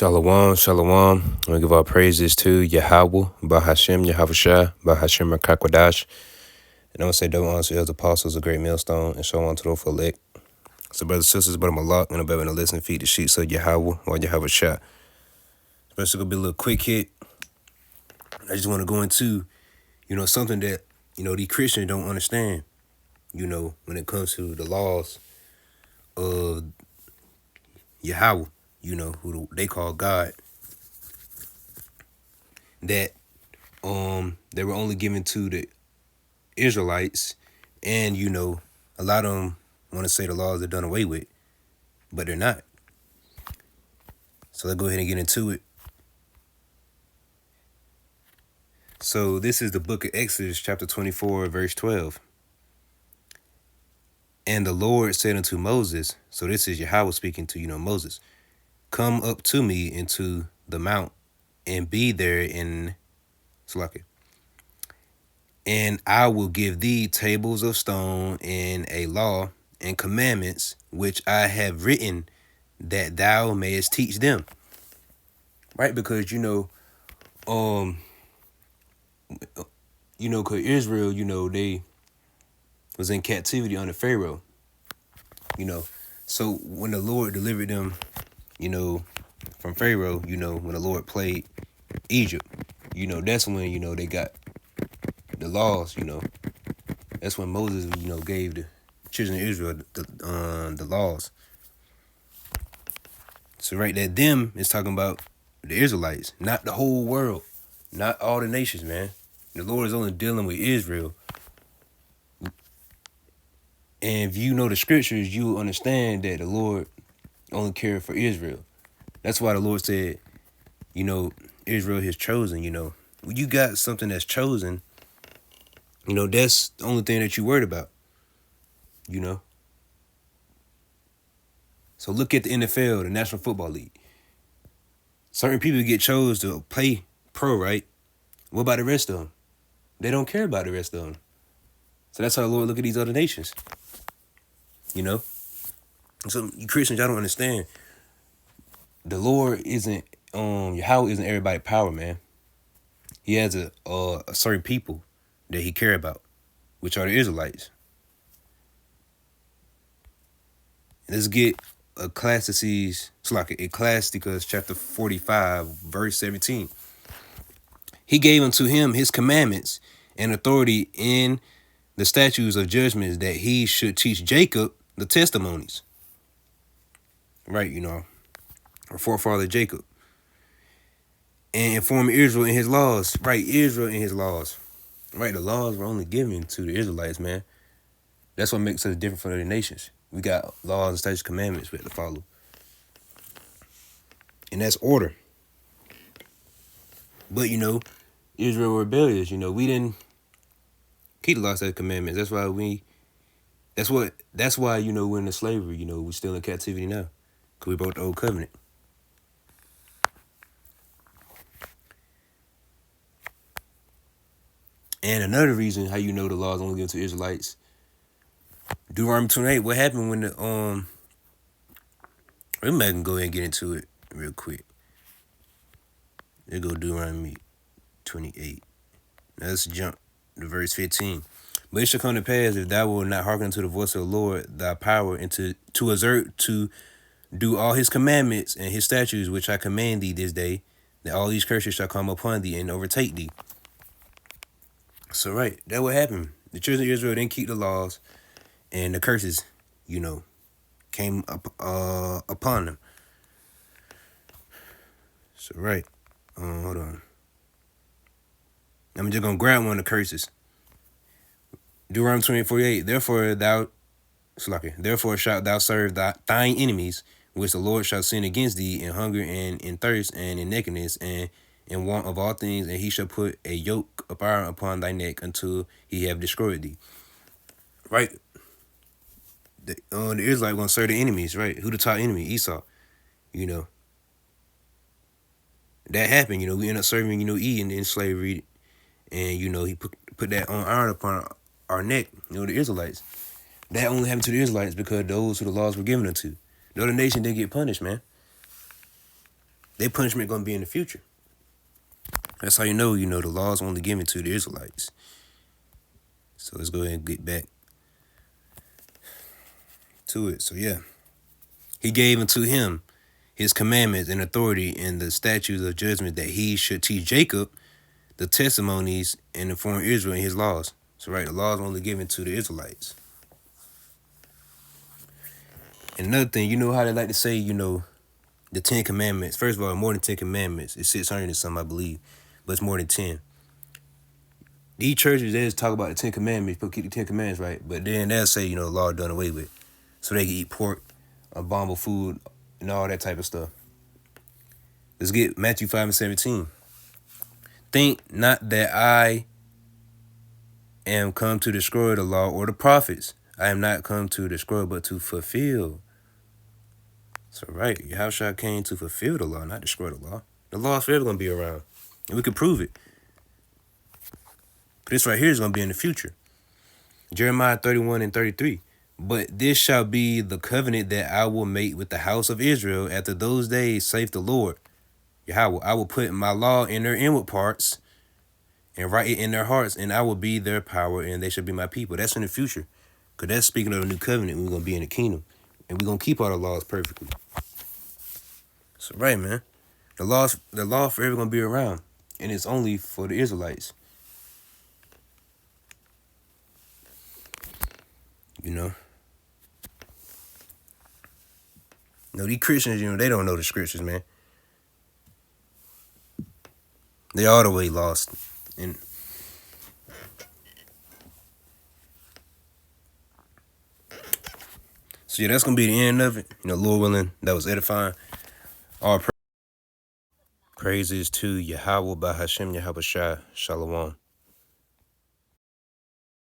Shalom, shalom. I give our praises to Yahweh, Bahashem, Yahushua, Bahashem Rakakwadash. And I want to say double honor to the apostles, a great millstone, and so on to the full elect. So, brothers and sisters, but I'm a lock and I'm better to listen, feed the sheep, so Yahweh or Yahushua. Especially gonna be a little quick hit. I just want to go into, something that, these Christians don't understand, when it comes to the laws of Yahweh, who they call God, that they were only given to the Israelites, and a lot of them want to say the laws are done away with, but they're not. So let's go ahead and get into it. So this is the book of Exodus, chapter 24, verse 12. And the Lord said unto Moses, so this is Yahweh speaking to, Moses, come up to me into the mount and be there in Salakia. And I will give thee tables of stone and a law and commandments which I have written, that thou mayest teach them. Right? Because, because Israel, they was in captivity under Pharaoh, So when the Lord delivered them, from Pharaoh, when the Lord played Egypt, that's when, they got the laws, That's when Moses, gave the children of Israel the laws. So right there, them is talking about the Israelites, not the whole world, not all the nations, man. The Lord is only dealing with Israel. And if you know the scriptures, you will understand that the Lord only cared for Israel. That's why the Lord said, Israel is chosen, When you got something that's chosen, that's the only thing that you worried about, So look at the NFL, the National Football League. Certain people get chose to play pro, right? What about the rest of them? They don't care about the rest of them. So that's how the Lord look at these other nations. So you Christians, y'all don't understand. The Lord isn't, Yahweh isn't everybody's power, man. He has a certain people that he care about, which are the Israelites. Let's get Ecclesiastes chapter 45, verse 17. He gave unto him his commandments and authority in the statutes of judgments, that he should teach Jacob the testimonies. Right, our forefather Jacob. And inform Israel in his laws. Right, Israel in his laws. Right, the laws were only given to the Israelites, man. That's what makes us different from other nations. We got laws and statutes, commandments we have to follow. And that's order. But, Israel were rebellious. We didn't keep the laws, statutes, commandments. That's why we're in the slavery. We're still in captivity now, because we broke the old covenant. And another reason how the laws only given to Israelites, Deuteronomy 28, what happened when the I'm not gonna go ahead and get into it real quick. Let's go Deuteronomy 28. Now let's jump to verse 15. But it shall come to pass, if thou wilt not hearken to the voice of the Lord thy power, and to exert to do all his commandments and his statutes which I command thee this day, that all these curses shall come upon thee and overtake thee. So right, that what happened. The children of Israel didn't keep the laws, and the curses, came up upon them. So right, hold on. I'm just gonna grab one of the curses. Deuteronomy 28:48. Therefore shalt thou serve thine enemies, which the Lord shall send against thee, in hunger and in thirst and in nakedness and in want of all things, and he shall put a yoke of iron upon thy neck until he have destroyed thee. Right. The Israelites gonna serve the enemies, right? Who the top enemy? Esau. That happened. We end up serving, E in slavery, and he put that on iron upon our neck. The Israelites. That only happened to the Israelites because those who the laws were given unto. The other nation didn't get punished, man. Their punishment gonna be in the future. That's how you know the law is only given to the Israelites. So let's go ahead and get back to it. So yeah. He gave unto him his commandments and authority and the statutes of judgment that he should teach Jacob the testimonies and inform Israel in his laws. So right, the laws are only given to the Israelites. And another thing, you know how they like to say, the 10 commandments. First of all, more than 10 commandments. It's 600 and some, I believe. But it's more than 10. These churches, they just talk about the 10 commandments, but keep the 10 commandments right. But then they'll say, the law done away with. So they can eat pork, abominable food, and all that type of stuff. Let's get Matthew 5:17. Think not that I am come to destroy the law or the prophets. I am not come to destroy, but to fulfill. So right, Yahushua came to fulfill the law, not destroy the law. The law is forever going to be around. And we can prove it. But this right here is going to be in the future. Jeremiah 31:33. But this shall be the covenant that I will make with the house of Israel after those days, saith the Lord. Yahweh, I will put my law in their inward parts and write it in their hearts, and I will be their power, and they shall be my people. That's in the future. Because that's speaking of the new covenant. We're going to be in the kingdom. And we're going to keep all the laws perfectly. So right, man. The law forever going to be around. And it's only for the Israelites. These Christians, they don't know the scriptures, man. They all the way lost. And so yeah, that's gonna be the end of it. Lord willing, that was edifying. All praises to Yahweh by Hashem Yahweh Shai. Shalom.